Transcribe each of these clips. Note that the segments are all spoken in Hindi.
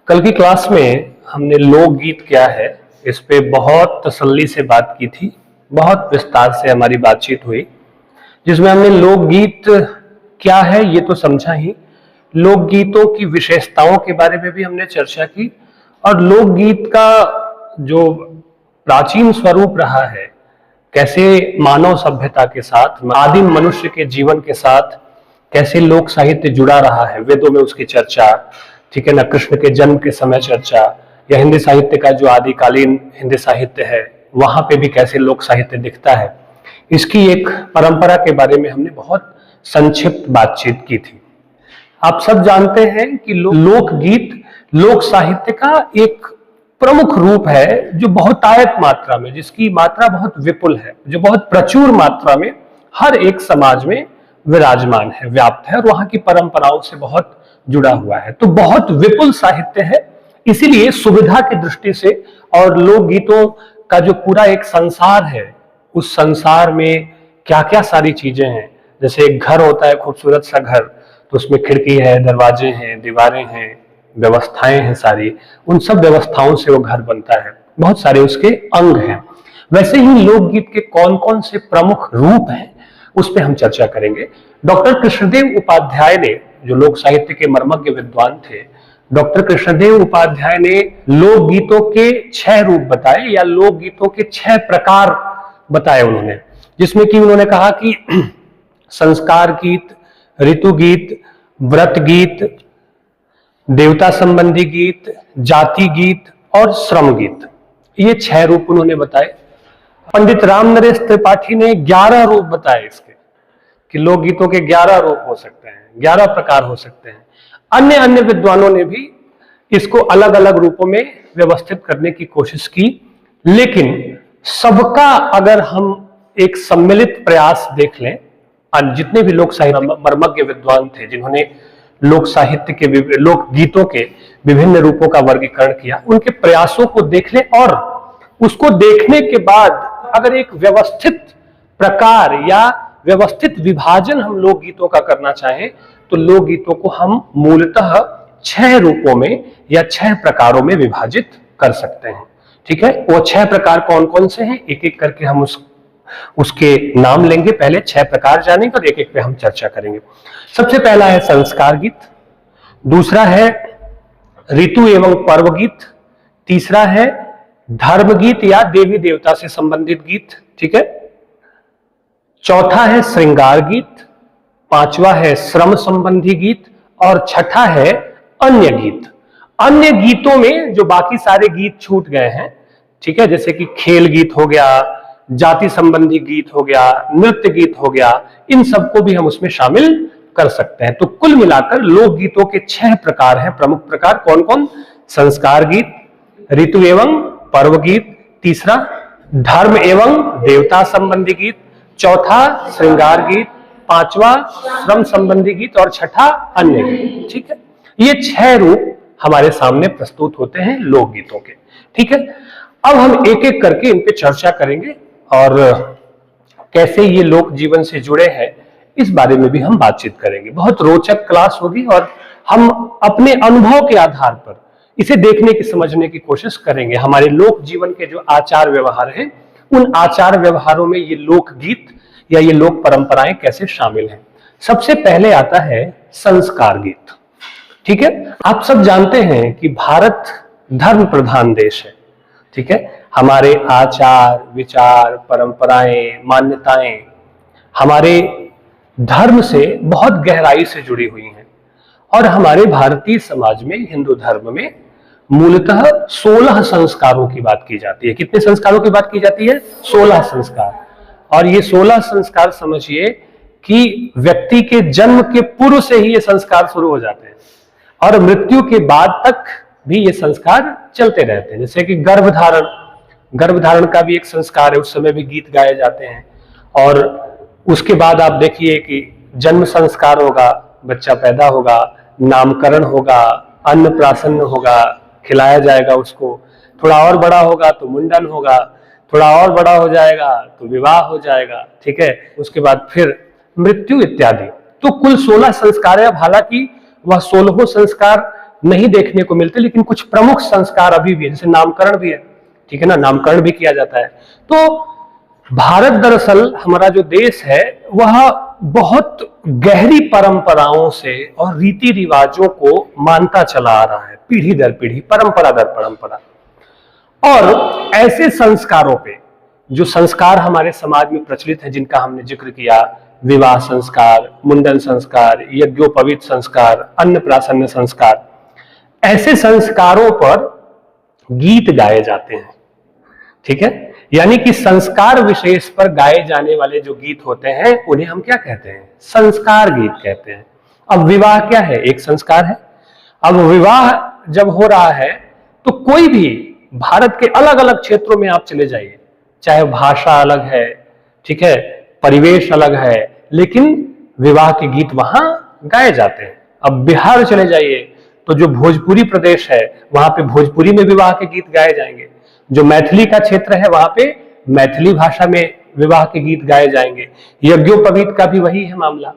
कल की क्लास में हमने लोकगीत क्या है इस पे बहुत तसल्ली से बात की थी। बहुत विस्तार से हमारी बातचीत हुई, जिसमें हमने लोकगीत क्या है ये तो समझा ही, लोकगीतों की विशेषताओं के बारे में भी हमने चर्चा की और लोकगीत का जो प्राचीन स्वरूप रहा है, कैसे मानव सभ्यता के साथ, आदिम मनुष्य के जीवन के साथ कैसे लोक साहित्य जुड़ा रहा है, वेदों में उसकी चर्चा, ठीक है ना, कृष्ण के जन्म के समय चर्चा, या हिंदी साहित्य का जो आदिकालीन हिंदी साहित्य है वहां पे भी कैसे लोक साहित्य दिखता है, इसकी एक परंपरा के बारे में हमने बहुत संक्षिप्त बातचीत की थी। आप सब जानते हैं कि लोकगीत लोक साहित्य का एक प्रमुख रूप है जो बहुतायत मात्रा में, जिसकी मात्रा बहुत विपुल है, जो बहुत प्रचुर मात्रा में हर एक समाज में विराजमान है, व्याप्त है और वहां की परंपराओं से बहुत जुड़ा हुआ है। तो बहुत विपुल साहित्य है, इसीलिए सुविधा की दृष्टि से और लोकगीतों का जो पूरा एक संसार है, उस संसार में क्या क्या सारी चीजें हैं। जैसे एक घर होता है, खूबसूरत सा घर, तो उसमें खिड़की है, दरवाजे हैं, दीवारें हैं, व्यवस्थाएं हैं, सारी उन सब व्यवस्थाओं से वो घर बनता है, बहुत सारे उसके अंग हैं। वैसे ही लोकगीत के कौन कौन से प्रमुख रूप हैं उस पर हम चर्चा करेंगे। डॉक्टर कृष्णदेव उपाध्याय ने, जो लोक साहित्य के मर्मज्ञ विद्वान थे, डॉक्टर कृष्णदेव उपाध्याय ने लोकगीतों के 6 रूप बताए या लोकगीतों के 6 प्रकार बताए उन्होंने, जिसमें कि उन्होंने कहा कि संस्कार गीत, ऋतु गीत, व्रत गीत, देवता संबंधी गीत, जाति गीत और श्रम गीत, ये 6 रूप उन्होंने बताए। पंडित राम नरेश त्रिपाठी ने 11 रूप बताए इसके, कि लोकगीतों के 11 रूप हो सकते हैं, 11 प्रकार हो सकते हैं। अन्य अन्य विद्वानों ने भी इसको अलग अलग रूपों में व्यवस्थित करने की कोशिश की, लेकिन सबका अगर हम एक सम्मिलित प्रयास देख लें, जितने भी लोक साहित्य मर्मज्ञ विद्वान थे जिन्होंने लोक साहित्य के लोकगीतों के विभिन्न रूपों का वर्गीकरण किया, उनके प्रयासों को देख लें और उसको देखने के बाद अगर एक व्यवस्थित प्रकार या व्यवस्थित विभाजन हम लोकगीतों का करना चाहें, तो लोकगीतों को हम मूलतः 6 रूपों में या 6 प्रकारों में विभाजित कर सकते हैं। ठीक है, वो 6 प्रकार कौन कौन से हैं, एक एक करके हम उसके नाम लेंगे। पहले 6 प्रकार जानेंगे और एक एक पे हम चर्चा करेंगे। सबसे पहला है संस्कार गीत, दूसरा है ऋतु एवं पर्व गीत, तीसरा है धर्म गीत या देवी देवता से संबंधित गीत, ठीक है, चौथा है श्रृंगार गीत, पांचवा है श्रम संबंधी गीत और छठा है अन्य गीत। अन्य गीतों में जो बाकी सारे गीत छूट गए हैं, ठीक है, जैसे कि खेल गीत हो गया, जाति संबंधी गीत हो गया, नृत्य गीत हो गया, इन सबको भी हम उसमें शामिल कर सकते हैं। तो कुल मिलाकर लोकगीतों के 6 प्रकार हैं, प्रमुख प्रकार। कौन कौन? संस्कार गीत, ऋतु एवं पर्व गीत, तीसरा धर्म एवं देवता संबंधी गीत, चौथा श्रृंगार गीत, पांचवा श्रम संबंधी गीत और छठा अन्य गीत। ठीक है, ये 6 रूप हमारे सामने प्रस्तुत होते हैं लोकगीतों के। ठीक है, अब हम एक एक करके इन पे चर्चा करेंगे और कैसे ये लोक जीवन से जुड़े हैं इस बारे में भी हम बातचीत करेंगे। बहुत रोचक क्लास होगी और हम अपने अनुभव के आधार पर इसे देखने की, समझने की कोशिश करेंगे। हमारे लोक जीवन के जो आचार व्यवहार हैं, उन आचार व्यवहारों में ये लोकगीत या ये लोक परंपराएं कैसे शामिल हैं। सबसे पहले आता है संस्कार गीत। ठीक है, आप सब जानते हैं कि भारत धर्म प्रधान देश है। ठीक है, हमारे आचार विचार, परंपराएं, मान्यताएं हमारे धर्म से बहुत गहराई से जुड़ी हुई हैं और हमारे भारतीय समाज में, हिंदू धर्म में मूलतः 16 संस्कारों की बात की जाती है। कितने संस्कारों की बात की जाती है? 16 संस्कार। और ये 16 संस्कार समझिए कि व्यक्ति के जन्म के पूर्व से ही ये संस्कार शुरू हो जाते हैं और मृत्यु के बाद तक भी ये संस्कार चलते रहते हैं। जैसे कि गर्भधारण, गर्भधारण का भी एक संस्कार है, उस समय भी गीत गाए जाते हैं। और उसके बाद आप देखिए कि जन्म संस्कार होगा, बच्चा पैदा होगा, नामकरण होगा, अन्नप्राशन होगा, खिलाया जाएगा उसको, थोड़ा और बड़ा होगा तो मुंडन होगा, थोड़ा और बड़ा हो जाएगा तो विवाह हो जाएगा। ठीक है, उसके बाद फिर मृत्यु इत्यादि। तो कुल 16 संस्कार है। हालांकि वह 16 संस्कार नहीं देखने को मिलते, लेकिन कुछ प्रमुख संस्कार अभी भी है, जैसे नामकरण भी है, ठीक है ना, नामकरण भी किया जाता है। तो भारत दरअसल हमारा जो देश है वह बहुत गहरी परंपराओं से और रीति रिवाजों को मानता चला आ रहा है, पीढ़ी दर पीढ़ी, परंपरा दर परंपरा। और ऐसे संस्कारों पे, जो संस्कार हमारे समाज में प्रचलित हैं, जिनका हमने जिक्र किया, विवाह संस्कार, मुंडन संस्कार, यज्ञोपवीत संस्कार, अन्नप्राशन संस्कार, ऐसे संस्कारों पर गीत गाए जाते हैं, ठीक है। यानी कि संस्कार विशेष पर गाए जाने वाले जो गीत होते हैं उन्हें हम क्या कहते हैं? संस्कार गीत कहते हैं। अब विवाह क्या है? एक संस्कार है। अब विवाह जब हो रहा है तो कोई भी भारत के अलग अलग क्षेत्रों में आप चले जाइए, चाहे भाषा अलग है, ठीक है, परिवेश अलग है, लेकिन विवाह के गीत वहां गाए जाते हैं। अब बिहार चले जाइए तो जो भोजपुरी प्रदेश है वहां पे भोजपुरी में विवाह के गीत गाए जाएंगे। जो मैथिली का क्षेत्र है वहां पे मैथिली भाषा में विवाह के गीत गाए जाएंगे। यज्ञोपवीत का भी वही है मामला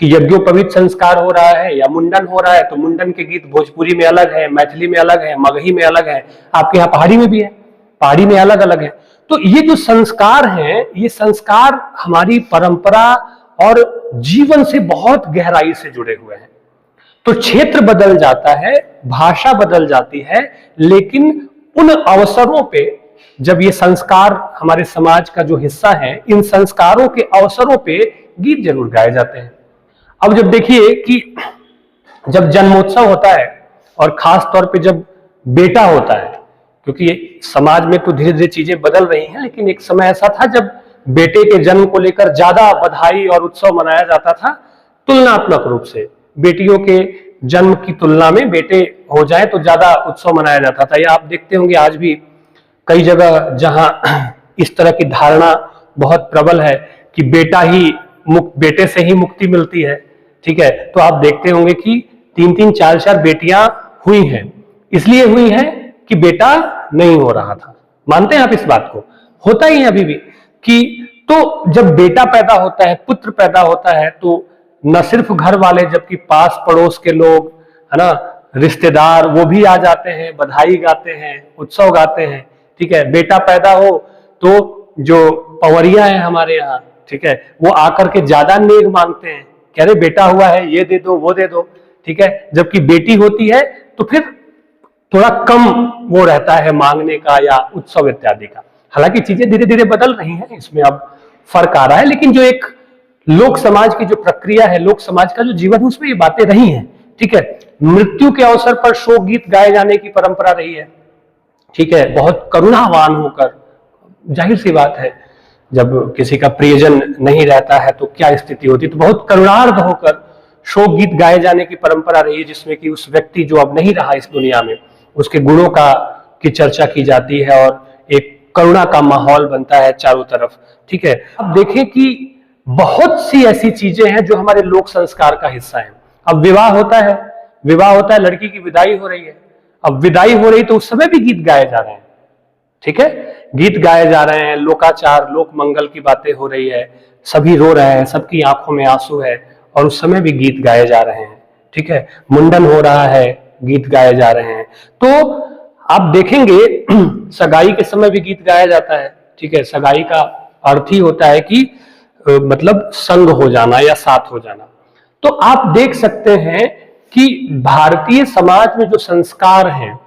कि यज्ञोपवीत संस्कार हो रहा है या मुंडन हो रहा है तो मुंडन के गीत भोजपुरी में अलग है, मैथिली में अलग है, मगही में अलग है, आपके यहाँ पहाड़ी में भी है, पहाड़ी में अलग अलग है। तो ये जो संस्कार हैं, ये संस्कार हमारी परंपरा और जीवन से बहुत गहराई से जुड़े हुए हैं। तो क्षेत्र बदल जाता है, भाषा बदल जाती है, लेकिन उन अवसरों पे जब ये संस्कार हमारे समाज का जो हिस्सा है, इन संस्कारों के अवसरों पे गीत जरूर गाए जाते हैं। अब जब देखिए कि जब जन्मोत्सव होता है और खास तौर पे जब बेटा होता है, क्योंकि समाज में तो धीरे धीरे चीजें बदल रही हैं, लेकिन एक समय ऐसा था जब बेटे के जन्म को लेकर ज्यादा बधाई और उत्सव मनाया जाता था, तुलनात्मक रूप से बेटियों के जन्म की तुलना में बेटे हो जाए तो ज्यादा उत्सव मनाया जाता था। या आप देखते होंगे आज भी कई जगह जहां इस तरह की धारणा बहुत प्रबल है कि बेटे से ही मुक्ति मिलती है, ठीक है, तो आप देखते होंगे कि 3-3, 4-4 बेटियां हुई हैं, इसलिए हुई हैं कि बेटा नहीं हो रहा था। मानते हैं आप इस बात को? होता ही है अभी भी कि तो जब बेटा पैदा होता है, पुत्र पैदा होता है, तो न सिर्फ घर वाले जबकि पास पड़ोस के लोग, है ना, रिश्तेदार, वो भी आ जाते हैं, बधाई गाते हैं, उत्सव गाते हैं, ठीक है। बेटा पैदा हो तो जो पवरिया है हमारे यहाँ, ठीक है, वो आकर के ज्यादा नेक मांगते हैं, कह रहे बेटा हुआ है, ये दे दो, वो दे दो, ठीक है। जबकि बेटी होती है तो फिर थोड़ा कम वो रहता है मांगने का या उत्सव इत्यादि का। हालांकि चीजें धीरे धीरे बदल रही हैं, इसमें अब फर्क आ रहा है, लेकिन जो एक लोक समाज की जो प्रक्रिया है, लोक समाज का जो जीवन है, उसमें ये बातें रही हैं, ठीक है। मृत्यु के अवसर पर शोक गीत गाए जाने की परंपरा रही है, ठीक है, बहुत करुणावान होकर। जाहिर सी बात है, जब किसी का प्रियजन नहीं रहता है तो क्या स्थिति होती, तो बहुत करुणार्ध होकर शोक गीत गाए जाने की परंपरा रही है, जिसमें कि उस व्यक्ति जो अब नहीं रहा इस दुनिया में, उसके गुणों की चर्चा की जाती है और एक करुणा का माहौल बनता है चारों तरफ, ठीक है। अब देखें कि बहुत सी ऐसी चीजें हैं जो हमारे लोक संस्कार का हिस्सा है। अब विवाह होता है, लड़की की विदाई हो रही है, अब विदाई हो रही तो उस समय भी गीत गाए जा रहे हैं, ठीक है, गीत गाए जा रहे हैं, लोकाचार, लोक मंगल की बातें हो रही है, सभी रो रहे हैं, सबकी आंखों में आंसू है और उस समय भी गीत गाए जा रहे हैं, ठीक है। मुंडन हो रहा है, गीत गाए जा रहे हैं। तो आप देखेंगे सगाई के समय भी गीत गाया जाता है, ठीक है। सगाई का अर्थ ही होता है कि मतलब संग हो जाना या साथ हो जाना। तो आप देख सकते हैं कि भारतीय समाज में जो संस्कार हैं,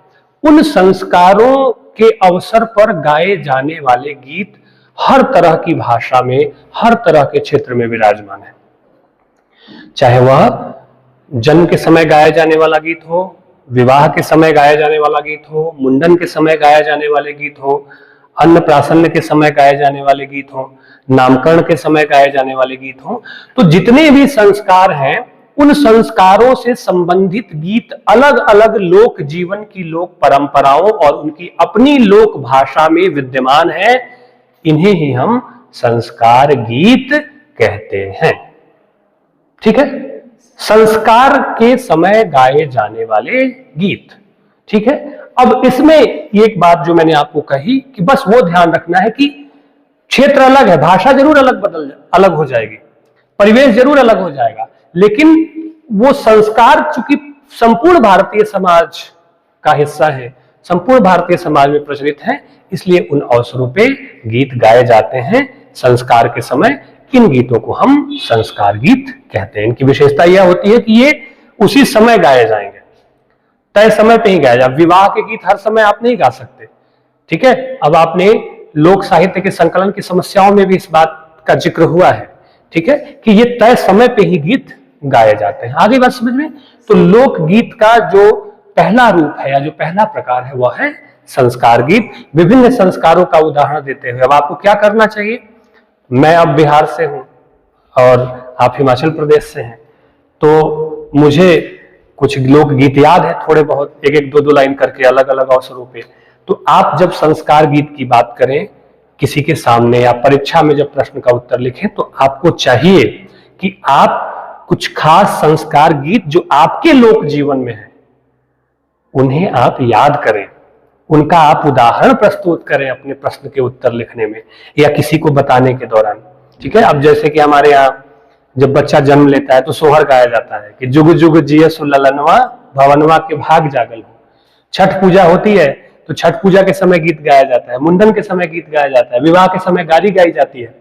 उन संस्कारों के अवसर पर गाए जाने वाले गीत हर तरह की भाषा में, हर तरह के क्षेत्र में विराजमान है। चाहे वह जन्म के समय गाया जाने वाला गीत हो, विवाह के समय गाया जाने वाला गीत हो, मुंडन के समय गाया जाने वाले गीत हो, अन्नप्राशन के समय गाए जाने वाले गीत हो, नामकरण के समय गाए जाने वाले गीत हो। तो जितने भी संस्कार हैं, उन संस्कारों से संबंधित गीत अलग अलग लोक जीवन की लोक परंपराओं और उनकी अपनी लोक भाषा में विद्यमान है। इन्हें ही हम संस्कार गीत कहते हैं, ठीक है। संस्कार के समय गाए जाने वाले गीत, ठीक है। अब इसमें एक बात जो मैंने आपको कही कि बस वो ध्यान रखना है कि क्षेत्र अलग है, भाषा जरूर अलग हो जाएगी, परिवेश जरूर अलग हो जाएगा, लेकिन वो संस्कार चूंकि संपूर्ण भारतीय समाज का हिस्सा है, संपूर्ण भारतीय समाज में प्रचलित है, इसलिए उन अवसरों पे गीत गाए जाते हैं संस्कार के समय। इन गीतों को हम संस्कार गीत कहते हैं। इनकी विशेषता यह होती है कि ये उसी समय गाए जाएंगे, तय समय पे ही गाया जाए। विवाह के गीत हर समय आप नहीं गा सकते, ठीक है। अब आपने लोक साहित्य के संकलन की समस्याओं में भी इस बात का जिक्र हुआ है, ठीक है, कि ये तय समय पे ही गीत गाए जाते हैं। आगे बात समझ में। तो लोक गीत का जो पहला रूप है या जो पहला प्रकार है वह है संस्कार गीत। विभिन्न संस्कारों का उदाहरण देते हुए अब आपको क्या करना चाहिए, मैं अब बिहार से हूं और आप हिमाचल प्रदेश से हैं, तो मुझे कुछ लोक गीत याद है थोड़े बहुत, एक एक दो दो लाइन करके अलग अलग अवसरों पे। तो आप जब संस्कार गीत की बात करें किसी के सामने या परीक्षा में जब प्रश्न का उत्तर लिखें, तो आपको चाहिए कि आप कुछ खास संस्कार गीत जो आपके लोक जीवन में है उन्हें आप याद करें, उनका आप उदाहरण प्रस्तुत करें अपने प्रश्न के उत्तर लिखने में या किसी को बताने के दौरान, ठीक है। अब जैसे कि हमारे यहाँ जब बच्चा जन्म लेता है तो सोहर गाया जाता है कि जुग जुग जिय सुललनवा भवनवा के भाग जागल हो। छठ पूजा होती है तो छठ पूजा के समय गीत गाया जाता है, मुंडन के समय गीत गाया जाता है, विवाह के समय गाली गाई जाती है।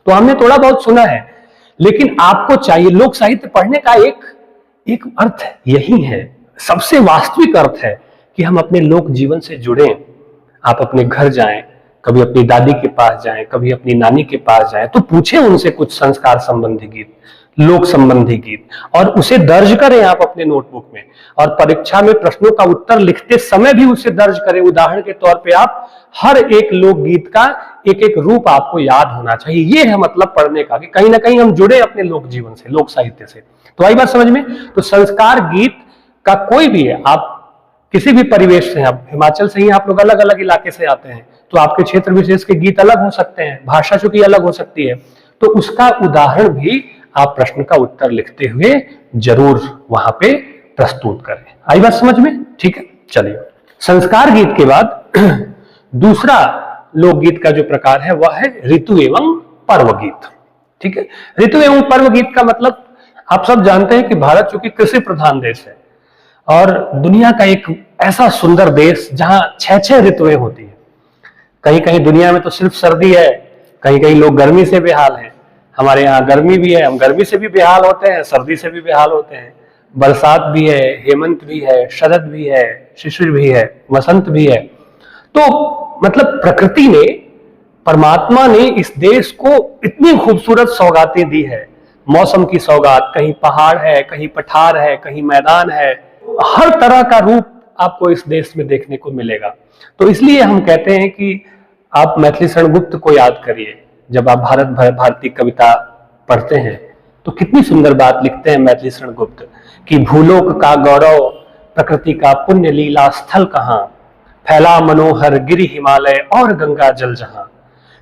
तो हमने थोड़ा बहुत सुना है, लेकिन आपको चाहिए, लोक साहित्य पढ़ने का एक अर्थ यही है, सबसे वास्तविक अर्थ है कि हम अपने लोक जीवन से जुड़ें। आप अपने घर जाएं, कभी अपनी दादी के पास जाएं, कभी अपनी नानी के पास जाएं, तो पूछें उनसे कुछ संस्कार संबंधी गीत, लोक संबंधी गीत, और उसे दर्ज करें आप अपने नोटबुक में। और परीक्षा में प्रश्नों का उत्तर लिखते समय भी उसे दर्ज करें। उदाहरण के तौर पे आप हर एक लोकगीत का एक एक रूप आपको याद होना चाहिए। ये है मतलब पढ़ने का, कि कहीं ना कहीं हम जुड़े अपने लोक जीवन से, लोक साहित्य से। तो आई बात समझ में। तो संस्कार गीत का कोई भी है, आप किसी भी परिवेश से, आप हिमाचल से ही आप लोग अलग अलग इलाके से आते हैं, तो आपके क्षेत्र विशेष के गीत अलग हो सकते हैं, भाषा चूंकि अलग हो सकती है, तो उसका उदाहरण भी आप प्रश्न का उत्तर लिखते हुए जरूर वहां पे प्रस्तुत करें। आई बात समझ में, ठीक है। चलिए, संस्कार गीत के बाद दूसरा लोकगीत का जो प्रकार है वह है ऋतु एवं पर्व गीत, ठीक है। ऋतु एवं पर्व गीत का मतलब आप सब जानते हैं कि भारत चूंकि कृषि प्रधान देश है और दुनिया का एक ऐसा सुंदर देश जहां 6 ऋतुएं होती है। कहीं कहीं दुनिया में तो सिर्फ सर्दी है, कहीं कहीं लोग गर्मी से बेहाल हैं। हमारे यहाँ गर्मी भी है, हम गर्मी से भी बेहाल होते हैं, सर्दी से भी बेहाल होते हैं, बरसात भी है, हेमंत भी है, शरद भी है, शिशिर भी है, वसंत भी है। तो मतलब प्रकृति ने, परमात्मा ने इस देश को इतनी खूबसूरत सौगातें दी है। मौसम की सौगात, कहीं पहाड़ है, कहीं पठार है, कहीं मैदान है, हर तरह का रूप आपको इस देश में देखने को मिलेगा। तो इसलिए हम कहते हैं कि आप मैथिली शरण गुप्त को याद करिए। जब आप भारती कविता पढ़ते हैं तो कितनी सुंदर बात लिखते हैं मैथिली शरण गुप्त कि भूलोक का गौरव, प्रकृति का पुण्य लीला स्थल कहाँ, फैला मनोहर गिरि हिमालय और गंगा जल जहां।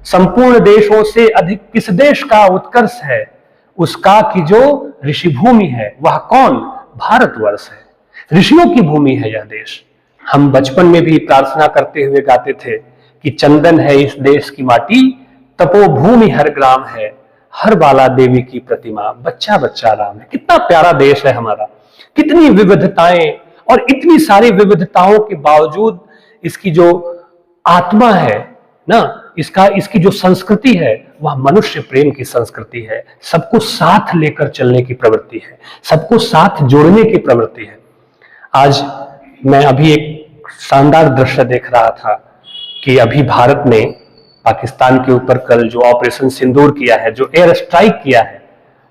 संपूर्ण देशों से अधिक किस देश का उत्कर्ष है, उसका कि जो ऋषि भूमि है वह कौन, भारतवर्ष है। ऋषियों की भूमि है यह देश। हम बचपन में भी प्रार्थना करते हुए गाते थे कि चंदन है इस देश की माटी, तपोभूमि हर ग्राम है, हर बाला देवी की प्रतिमा, बच्चा बच्चा राम है। कितना प्यारा देश है हमारा, कितनी विविधताएं, और इतनी सारी विविधताओं के बावजूद इसकी जो आत्मा है ना, इसकी जो संस्कृति है वह मनुष्य प्रेम की संस्कृति है। सबको साथ लेकर चलने की प्रवृत्ति है, सबको साथ जोड़ने की प्रवृत्ति है। आज मैं अभी एक शानदार दृश्य देख रहा था कि अभी भारत ने पाकिस्तान के ऊपर कल जो ऑपरेशन सिंदूर किया है, जो एयर स्ट्राइक किया है,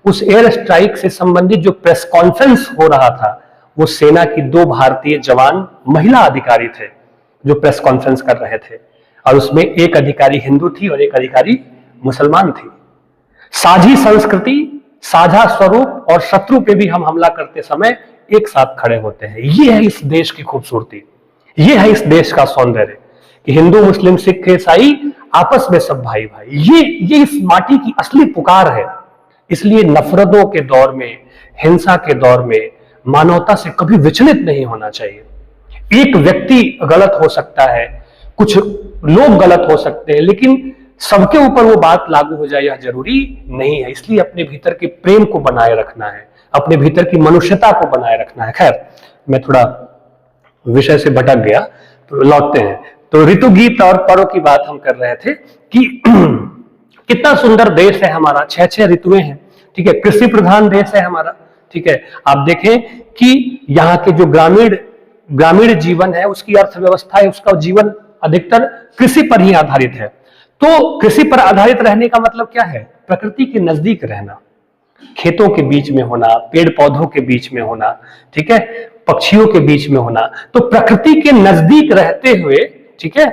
उस एयर स्ट्राइक से संबंधित जो प्रेस कॉन्फ्रेंस हो रहा था, वो सेना की 2 भारतीय जवान महिला अधिकारी थे जो प्रेस कॉन्फ्रेंस कर रहे थे, और उसमें एक अधिकारी हिंदू थी और एक अधिकारी मुसलमान थी। साझी संस्कृति, साझा स्वरूप, और शत्रु पे भी हम हमला करते समय एक साथ खड़े होते हैं। ये है इस देश की खूबसूरती, ये है इस देश का सौंदर्य कि हिंदू मुस्लिम सिख ईसाई आपस में सब भाई भाई। ये इस माटी की असली पुकार है। इसलिए नफरतों के दौर में, हिंसा के दौर में मानवता से कभी विचलित नहीं होना चाहिए। एक व्यक्ति गलत हो सकता है, कुछ लोग गलत हो सकते हैं, लेकिन सबके ऊपर वो बात लागू हो जाए यह जरूरी नहीं है। इसलिए अपने भीतर के प्रेम को बनाए रखना है, अपने भीतर की मनुष्यता को बनाए रखना है। खैर, मैं थोड़ा विषय से भटक गया, तो लौटते हैं। तो ऋतु गीत और पर्व की बात हम कर रहे थे कि कितना सुंदर देश है हमारा, 6 ऋतुएं हैं, ठीक है। कृषि प्रधान देश है हमारा, ठीक है। आप देखें कि यहाँ के जो ग्रामीण जीवन है, उसकी अर्थव्यवस्था है, उसका जीवन अधिकतर कृषि पर ही आधारित है। तो कृषि पर आधारित रहने का मतलब क्या है? प्रकृति के नजदीक रहना, खेतों के बीच में होना, पेड़ पौधों के बीच में होना, ठीक है, पक्षियों के बीच में होना। तो प्रकृति के नजदीक रहते हुए, ठीक है,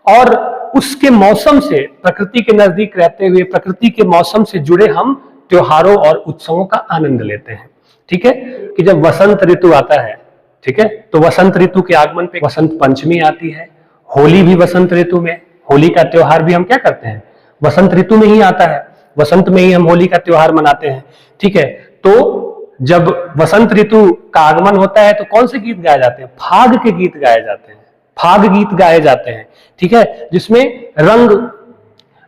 और उसके मौसम से, प्रकृति के नजदीक रहते हुए प्रकृति के मौसम से जुड़े हम त्योहारों और उत्सवों का आनंद लेते हैं, ठीक है। कि जब वसंत ऋतु आता है, ठीक है, तो वसंत ऋतु के आगमन पे वसंत पंचमी आती है। होली भी वसंत ऋतु में, होली का त्योहार भी हम क्या करते हैं? वसंत ऋतु में ही आता है, वसंत में ही हम होली का त्योहार मनाते हैं, ठीक है। तो जब वसंत ऋतु का आगमन होता है तो कौन से गीत गाए जाते हैं? फाग के गीत गाए जाते हैं, फाग गीत गाए जाते हैं, ठीक है, जिसमें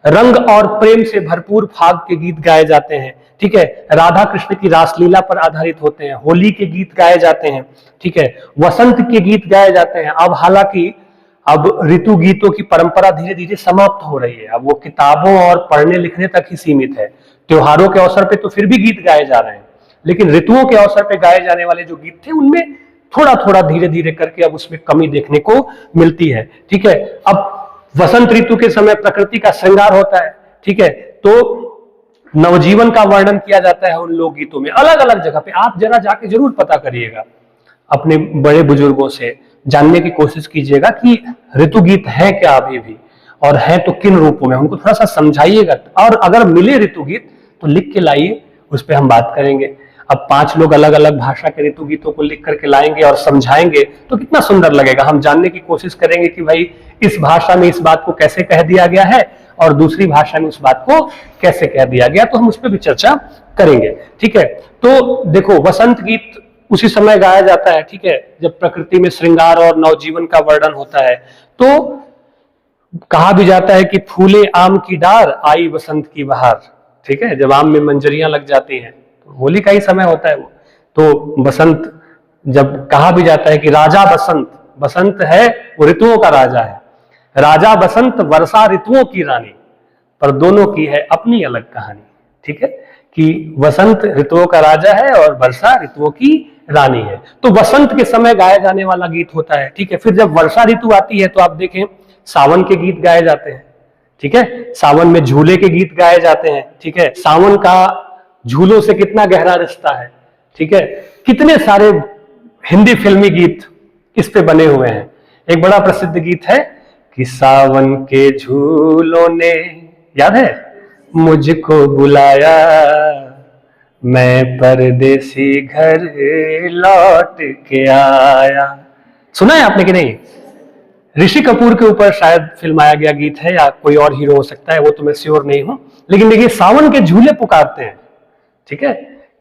रंग और प्रेम से भरपूर फाग के गीत गाए जाते हैं, ठीक है। राधा कृष्ण की रासलीला पर आधारित होते हैं। होली के गीत गाए जाते हैं, ठीक है। वसंत के गीत गाए जाते हैं। अब हालांकि अब ऋतु गीतों की परंपरा धीरे धीरे समाप्त हो रही है, अब वो किताबों और पढ़ने लिखने तक ही सीमित है। त्योहारों के अवसर पे तो फिर भी गीत गाए जा रहे हैं, लेकिन ऋतुओं के अवसर पे गाए जाने वाले जो गीत थे उनमें थोड़ा थोड़ा धीरे धीरे करके अब उसमें कमी देखने को मिलती है, ठीक है। अब वसंत ऋतु के समय प्रकृति का श्रृंगार होता है, ठीक है, तो नवजीवन का वर्णन किया जाता है उन लोकगीतों में, अलग अलग जगह पे। आप जरा जाके जरूर पता करिएगा, अपने बड़े बुजुर्गों से जानने की कोशिश कीजिएगा कि ऋतु गीत है क्या अभी भी, और है तो किन रूपों में, उनको थोड़ा सा समझाइएगा। और अगर मिले ऋतु गीत तो लिख के लाइए, उस पर हम बात करेंगे। अब 5 लोग अलग अलग भाषा के ऋतु गीतों को लिख करके लाएंगे और समझाएंगे तो कितना सुंदर लगेगा। हम जानने की कोशिश करेंगे कि भाई इस भाषा में इस बात को कैसे कह दिया गया है और दूसरी भाषा में उस बात को कैसे कह दिया गया, तो हम उस पर भी चर्चा करेंगे, ठीक है। तो देखो, वसंत गीत उसी समय गाया जाता है, ठीक है, जब प्रकृति में श्रृंगार और नवजीवन का वर्णन होता है। तो कहा भी जाता है कि फूले आम की डार, आई वसंत की बहार, ठीक है। जब आम में मंजरियां लग जाती हैं, तो होली का ही समय होता है वो। तो बसंत, जब कहा भी जाता है कि राजा बसंत, बसंत है वो ऋतुओं का राजा है, राजा बसंत वर्षा ऋतुओं की रानी, पर दोनों की है अपनी अलग कहानी, ठीक है। कि वसंत ऋतुओं का राजा है और वर्षा ऋतुओं की रानी है। तो वसंत के समय गाया जाने वाला गीत होता है, ठीक है। फिर जब वर्षा ऋतु आती है तो आप देखें सावन के गीत गाए जाते हैं, ठीक है। सावन में झूले के गीत गाए जाते हैं, ठीक है। सावन का झूलों से कितना गहरा रिश्ता है, ठीक है। कितने सारे हिंदी फिल्मी गीत इस पे बने हुए हैं। एक बड़ा प्रसिद्ध गीत है कि सावन के झूलों ने, याद है, मुझको बुलाया, मैं परदेसी घर लौट के आया। सुना है आपने कि नहीं? ऋषि कपूर के ऊपर शायद फिल्माया गया गीत है, या कोई और हीरो हो सकता है, वो तो मैं श्योर नहीं हूं। लेकिन देखिए, सावन के झूले पुकारते हैं, ठीक है,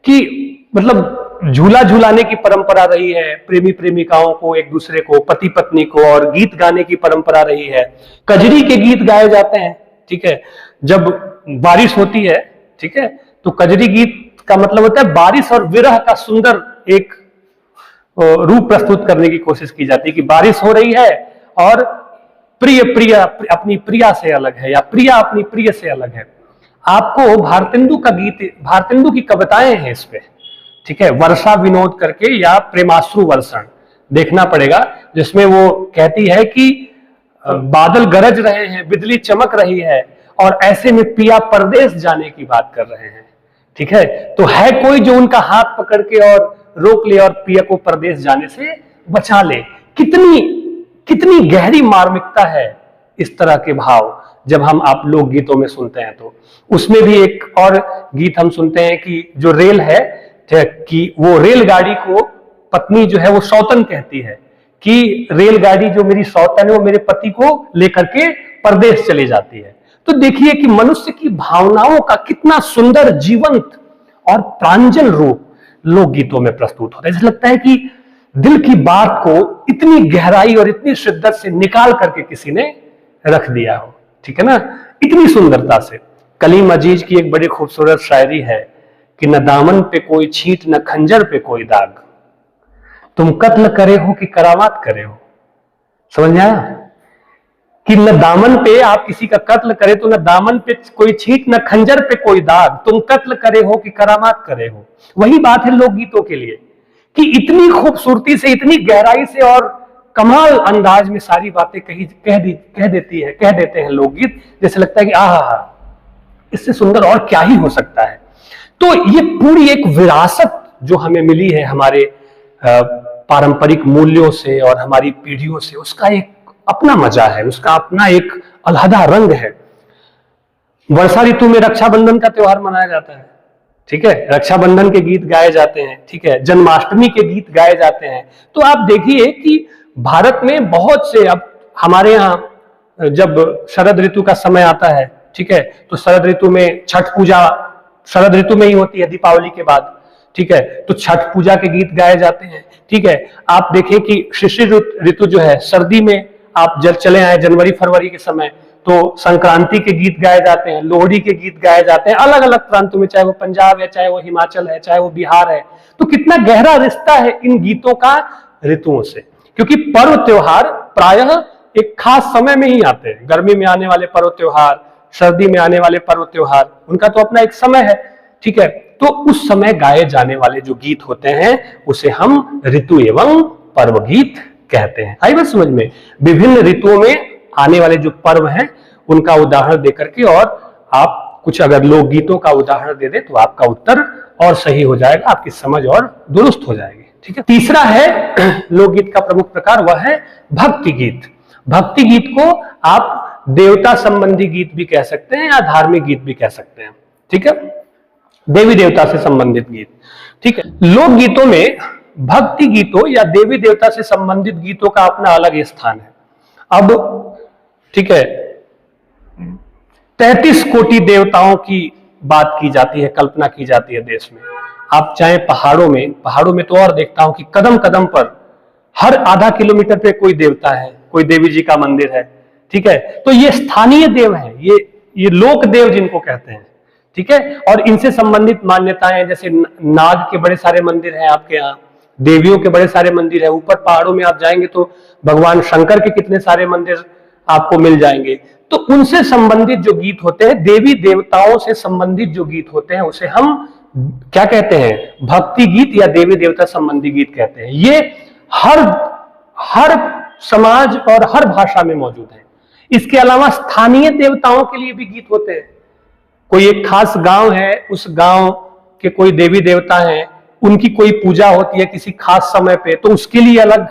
कि मतलब झूला झूलाने की परंपरा रही है, प्रेमी प्रेमिकाओं को, एक दूसरे को, पति पत्नी को, और गीत गाने की परंपरा रही है। कजरी के गीत गाए जाते हैं, ठीक है, जब बारिश होती है, ठीक है। तो कजरी गीत का मतलब होता है बारिश और विरह का सुंदर एक रूप प्रस्तुत करने की कोशिश की जाती है कि बारिश हो रही है और प्रिय अपनी प्रिया से अलग है, या प्रिया अपनी प्रिय से अलग है। आपको भारतेंदु का गीत, भारतेंदु की कविताएं हैं इस पे, ठीक है, वर्षा विनोद करके, या प्रेमाश्रु वर्षण देखना पड़ेगा, जिसमें वो कहती है कि बादल गरज रहे हैं, बिजली चमक रही है, और ऐसे में पिया परदेश जाने की बात कर रहे हैं, ठीक है। तो है कोई जो उनका हाथ पकड़ के और रोक ले और पिया को परदेश जाने से बचा ले। कितनी गहरी मार्मिकता है इस तरह के भाव जब हम आप लोक गीतों में सुनते हैं। तो उसमें भी एक और गीत हम सुनते हैं कि जो रेल है, कि वो रेलगाड़ी को पत्नी जो है वो सौतन कहती है कि रेलगाड़ी जो मेरी सौतन है वो मेरे पति को लेकर के परदेश चली जाती है। तो देखिए कि मनुष्य की भावनाओं का कितना सुंदर, जीवंत और प्रांजल रूप लोकगीतों में प्रस्तुत होता है। ऐसा लगता है कि दिल की बात को इतनी गहराई और इतनी शिद्दत से निकाल करके किसी ने रख दिया हो, ठीक है ना, इतनी सुंदरता से। कलीम अजीज की एक बड़ी खूबसूरत शायरी है कि न दामन पे कोई छींट न खंजर पे कोई दाग, तुम कत्ल करे हो कि करामात करे हो। समझ में आया कि न दामन पे आप किसी का कत्ल करे तो न दामन पे कोई छींट न खंजर पे कोई दाग, तुम कत्ल करे हो कि करामात करे हो। वही बात है लोकगीतों के लिए कि इतनी खूबसूरती से, इतनी गहराई से और कमाल अंदाज में सारी बातें कह देते हैं लोकगीत, जैसे लगता है कि आहा, इससे सुंदर और क्या ही हो सकता है। तो ये पूरी एक विरासत जो हमें मिली है हमारे पारंपरिक मूल्यों से और हमारी पीढ़ियों से, उसका एक अपना मजा है, उसका अपना एक अलहदा रंग है। वर्षा ऋतु में रक्षाबंधन का त्योहार मनाया जाता है, ठीक है, रक्षाबंधन के गीत गाए जाते हैं, ठीक है, जन्माष्टमी के गीत गाए जाते हैं। तो आप देखिए कि भारत में बहुत से, अब हमारे यहाँ जब शरद ऋतु का समय आता है, ठीक है, तो शरद ऋतु में छठ पूजा शरद ऋतु में ही होती है, दीपावली के बाद, ठीक है, तो छठ पूजा के गीत गाए जाते हैं, ठीक है। आप देखें कि शिशिर ऋतु जो है, सर्दी में आप जब चले आए जनवरी फरवरी के समय, तो संक्रांति के गीत गाए जाते हैं, लोहड़ी के गीत गाए जाते हैं अलग अलग प्रांतों में, चाहे वो पंजाब है, चाहे वो हिमाचल है, चाहे वो बिहार है। तो कितना गहरा रिश्ता है इन गीतों का ऋतुओं से, क्योंकि पर्व त्योहार प्रायः एक खास समय में ही आते हैं। गर्मी में आने वाले पर्व त्योहार, सर्दी में आने वाले पर्व त्योहार, उनका तो अपना एक समय है, ठीक है। तो उस समय गाए जाने वाले जो गीत होते हैं उसे हम ऋतु एवं पर्व गीत कहते हैं। आई बात समझ में? विभिन्न ऋतुओं में आने वाले जो पर्व हैं उनका उदाहरण देकर के, और आप कुछ अगर लोकगीतों का उदाहरण दे दे तो आपका उत्तर और सही हो जाएगा, आपकी समझ और दुरुस्त हो जाएगी, ठीक है। तीसरा है लोकगीत का प्रमुख प्रकार, वह है भक्ति गीत। भक्ति गीत को आप देवता संबंधी गीत भी कह सकते हैं या धार्मिक गीत भी कह सकते हैं, ठीक है, देवी देवता से संबंधित गीत, ठीक है। लोकगीतों में भक्ति गीतों या देवी देवता से संबंधित गीतों का अपना अलग स्थान है। अब ठीक है, 33 कोटि देवताओं की बात की जाती है, कल्पना की जाती है देश में। आप चाहे पहाड़ों में तो और देखता हूं कि कदम कदम पर हर आधा किलोमीटर पे कोई देवता है, कोई देवी जी का मंदिर है, ठीक है। तो ये स्थानीय देव हैं, ये लोक देव जिनको कहते हैं, ठीक है। और इनसे संबंधित मान्यताएं, जैसे नाग के बड़े सारे मंदिर हैं आपके यहाँ, देवियों के बड़े सारे मंदिर है। ऊपर पहाड़ों में आप जाएंगे तो भगवान शंकर के कितने सारे मंदिर आपको मिल जाएंगे। तो उनसे संबंधित जो गीत होते हैं, देवी देवताओं से संबंधित जो गीत होते हैं, उसे हम क्या कहते हैं? भक्ति गीत या देवी देवता संबंधी गीत कहते हैं। ये हर समाज और हर भाषा में मौजूद है। इसके अलावा स्थानीय देवताओं के लिए भी गीत होते हैं। कोई एक खास गांव है, उस गांव के कोई देवी देवता हैं, उनकी कोई पूजा होती है किसी खास समय पे, तो उसके लिए अलग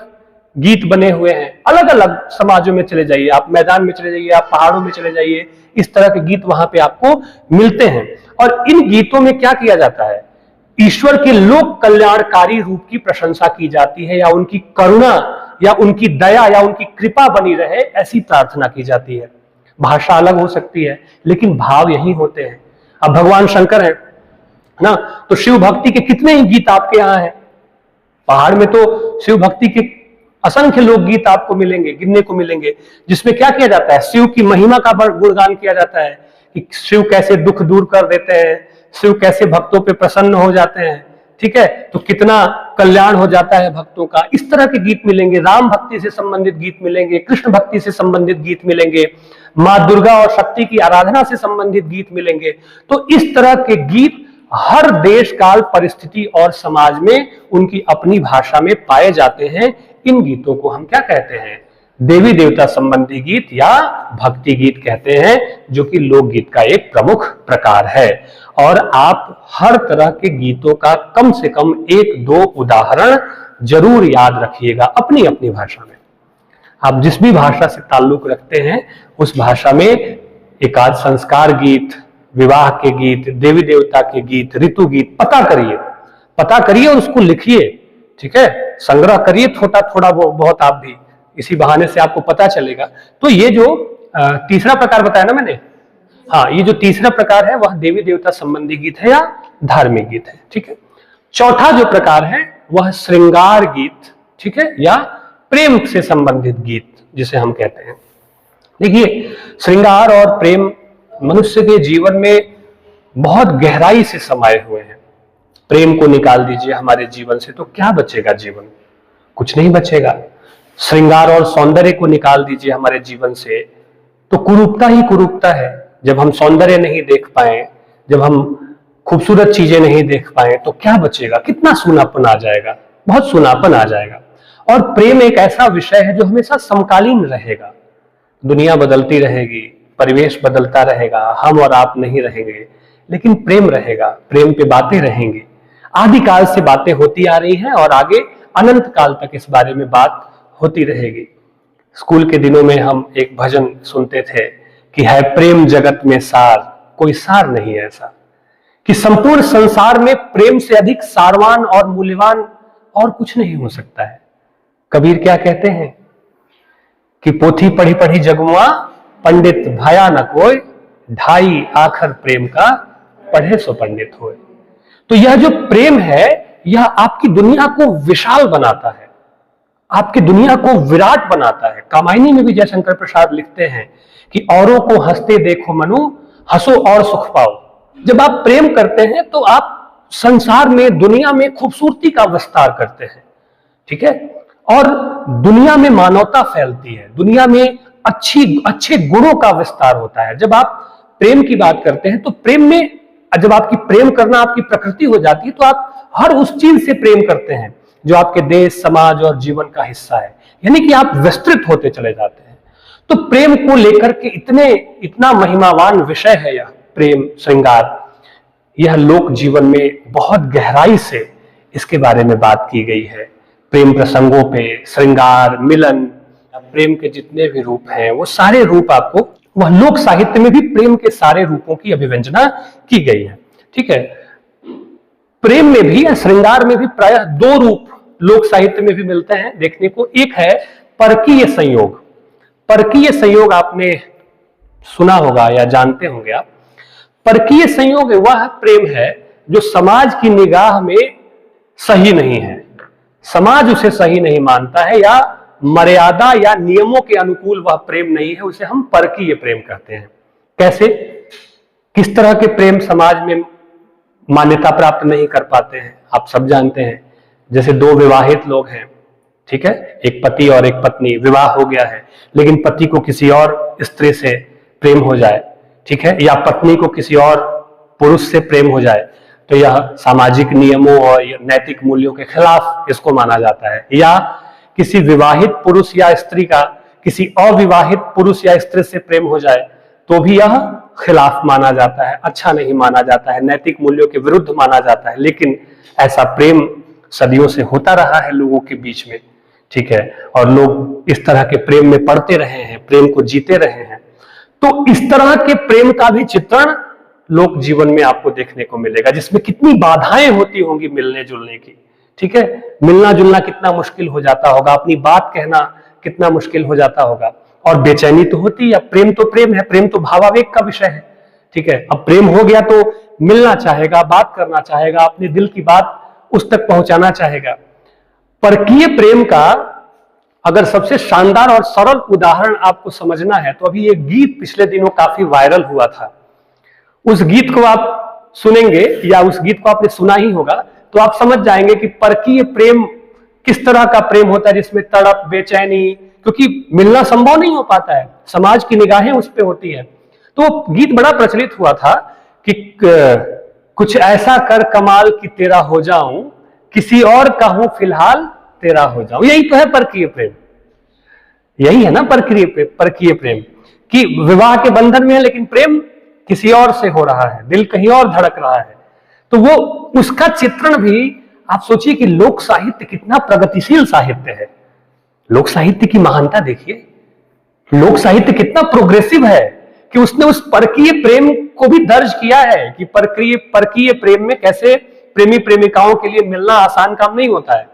गीत बने हुए हैं। अलग अलग समाजों में चले जाइए, आप मैदान में चले जाइए, आप पहाड़ों में चले जाइए, इस तरह के गीत वहां पे आपको मिलते हैं। और इन गीतों में क्या किया जाता है? ईश्वर के लोक कल्याणकारी रूप की प्रशंसा की जाती है, या उनकी करुणा या उनकी दया या उनकी कृपा बनी रहे, ऐसी प्रार्थना की जाती है। भाषा अलग हो सकती है लेकिन भाव यही होते हैं। अब भगवान शंकर है ना, तो शिव भक्ति के कितने ही गीत आपके यहाँ हैं। पहाड़ में तो शिव भक्ति के असंख्य लोकगीत आपको मिलेंगे, गिनने को मिलेंगे, जिसमें क्या किया जाता है? शिव की महिमा का गुणगान किया जाता है कि शिव कैसे दुख दूर कर देते हैं, शिव कैसे भक्तों पे प्रसन्न हो जाते हैं, ठीक है, तो कितना कल्याण हो जाता है भक्तों का। इस तरह के गीत मिलेंगे। राम भक्ति से संबंधित गीत मिलेंगे, कृष्ण भक्ति से संबंधित गीत मिलेंगे, माँ दुर्गा और शक्ति की आराधना से संबंधित गीत मिलेंगे। तो इस तरह के गीत हर देश काल परिस्थिति और समाज में उनकी अपनी भाषा में पाए जाते हैं। इन गीतों को हम क्या कहते हैं? देवी देवता संबंधी गीत या भक्ति गीत कहते हैं, जो कि लोकगीत का एक प्रमुख प्रकार है। और आप हर तरह के गीतों का कम से कम 1-2 उदाहरण जरूर याद रखिएगा अपनी अपनी भाषा में। आप जिस भी भाषा से ताल्लुक रखते हैं उस भाषा में एकाध संस्कार गीत, विवाह के गीत, देवी देवता के गीत, ऋतु गीत पता करिए और उसको लिखिए, ठीक है, संग्रह करिए थोड़ा बहुत आप भी, इसी बहाने से आपको पता चलेगा। तो ये जो तीसरा प्रकार बताया ना मैंने, हाँ, ये जो तीसरा प्रकार है वह देवी देवता संबंधी गीत है या धार्मिक गीत है, ठीक है। चौथा जो प्रकार है वह श्रृंगार गीत, ठीक है, या प्रेम से संबंधित गीत जिसे हम कहते हैं। देखिए, श्रृंगार और प्रेम मनुष्य के जीवन में बहुत गहराई से समाये हुए हैं। प्रेम को निकाल दीजिए हमारे जीवन से तो क्या बचेगा जीवन? कुछ नहीं बचेगा। श्रृंगार और सौंदर्य को निकाल दीजिए हमारे जीवन से तो कुरूपता ही कुरूपता है। जब हम सौंदर्य नहीं देख पाए, जब हम खूबसूरत चीजें नहीं देख पाए तो क्या बचेगा? कितना सूनापन आ जाएगा, बहुत सूनापन आ जाएगा। और प्रेम एक ऐसा विषय है जो हमेशा समकालीन रहेगा। दुनिया बदलती रहेगी, परिवेश बदलता रहेगा, हम और आप नहीं रहेंगे, लेकिन प्रेम रहेगा, प्रेम पे बातें रहेंगी। आदिकाल से बातें होती आ रही हैं और आगे अनंत काल तक इस बारे में बात होती रहेगी। स्कूल के दिनों में हम एक भजन सुनते थे कि है प्रेम जगत में सार, कोई सार नहीं ऐसा, कि संपूर्ण संसार में प्रेम से अधिक सारवान और मूल्यवान और कुछ नहीं हो सकता है। कबीर क्या कहते हैं कि पोथी पढ़ी पढ़ी जगमुआ, पंडित भाया न कोई, ढाई आखर प्रेम का पढ़े सो पंडित होए। तो यह जो प्रेम है यह आपकी दुनिया को विशाल बनाता है, आपकी दुनिया को विराट बनाता है। कामायनी में भी जयशंकर प्रसाद लिखते हैं कि औरों को हंसते देखो मनु, हंसो और सुख पाओ। जब आप प्रेम करते हैं तो आप संसार में, दुनिया में खूबसूरती का विस्तार करते हैं, ठीक है। और दुनिया में मानवता फैलती है, दुनिया में अच्छे गुणों का विस्तार होता है। जब आप प्रेम की बात करते हैं तो प्रेम में, जब आपकी प्रेम करना आपकी प्रकृति हो जाती है तो आप हर उस चीज से प्रेम करते हैं जो आपके देश, समाज और जीवन का हिस्सा है, यानी कि आप विस्तृत होते चले जाते हैं। तो प्रेम को लेकर के इतना महिमावान विषय है यह प्रेम श्रृंगार। यह लोक जीवन में बहुत गहराई से इसके बारे में बात की गई है। प्रेम प्रसंगों पे श्रृंगार, मिलन, प्रेम के जितने भी रूप हैं वो सारे रूप आपको, वह लोक साहित्य में भी प्रेम के सारे रूपों की अभिव्यंजना की गई है, ठीक है। प्रेम में भी या श्रृंगार में भी प्रायः दो रूप लोक साहित्य में भी मिलते हैं देखने को। एक है परकीय संयोग। परकीय संयोग आपने सुना होगा या जानते होंगे आप। परकीय संयोग वह प्रेम है जो समाज की निगाह में सही नहीं है, समाज उसे सही नहीं मानता है, या मर्यादा या नियमों के अनुकूल वह प्रेम नहीं है, उसे हम परकीय प्रेम कहते हैं। कैसे, किस तरह के प्रेम समाज में मान्यता प्राप्त नहीं कर पाते हैं आप सब जानते हैं। जैसे दो विवाहित लोग हैं, ठीक है, एक पति और एक पत्नी, विवाह हो गया है लेकिन पति को किसी और स्त्री से प्रेम हो जाए, ठीक है, या पत्नी को किसी और पुरुष से प्रेम हो जाए, तो यह सामाजिक नियमों और नैतिक मूल्यों के खिलाफ इसको माना जाता है। या किसी विवाहित पुरुष या स्त्री का किसी अविवाहित पुरुष या स्त्री से प्रेम हो जाए तो भी यह खिलाफ माना जाता है, अच्छा नहीं माना जाता है, नैतिक मूल्यों के विरुद्ध माना जाता है। लेकिन ऐसा प्रेम सदियों से होता रहा है लोगों के बीच में, ठीक है, और लोग इस तरह के प्रेम में पड़ते रहे हैं, प्रेम को जीते रहे हैं। तो इस तरह के प्रेम का भी चित्रण लोक जीवन में आपको देखने को मिलेगा, जिसमें कितनी बाधाएं होती होंगी मिलने जुलने की, ठीक है। मिलना जुलना कितना मुश्किल हो जाता होगा, अपनी बात कहना कितना मुश्किल हो जाता होगा, और बेचैनी तो होती है। प्रेम तो प्रेम है, प्रेम तो भावावेग का विषय है, ठीक है। अब प्रेम हो गया तो मिलना चाहेगा, बात करना चाहेगा, अपने दिल की बात उस तक पहुंचाना चाहेगा। परकीय प्रेम का अगर सबसे शानदार और सरल उदाहरण आपको समझना है तो अभी एक गीत पिछले दिनों काफी वायरल हुआ था। उस गीत को आप सुनेंगे या उस गीत को आपने सुना ही होगा तो आप समझ जाएंगे कि परकीय प्रेम किस तरह का प्रेम होता है, जिसमें तड़प, बेचैनी, क्योंकि मिलना संभव नहीं हो पाता है, समाज की निगाहें उस पर होती है। तो गीत बड़ा प्रचलित हुआ था कि कुछ ऐसा कर कमाल कि तेरा हो जाऊं, किसी और का हूं फिलहाल तेरा हो जाऊं। यही तो है परकीय प्रेम, यही है ना परकीय प्रेम, कि विवाह के बंधन में है लेकिन प्रेम किसी और से हो रहा है, दिल कहीं और धड़क रहा है। तो वो उसका चित्रण भी आप सोचिए कि लोक साहित्य कितना प्रगतिशील साहित्य है। लोक साहित्य की महानता देखिए, लोक साहित्य कितना प्रोग्रेसिव है कि उसने उस परकीय प्रेम को भी दर्ज किया है कि परकीय प्रेम में कैसे प्रेमी प्रेमिकाओं के लिए मिलना आसान काम नहीं होता है।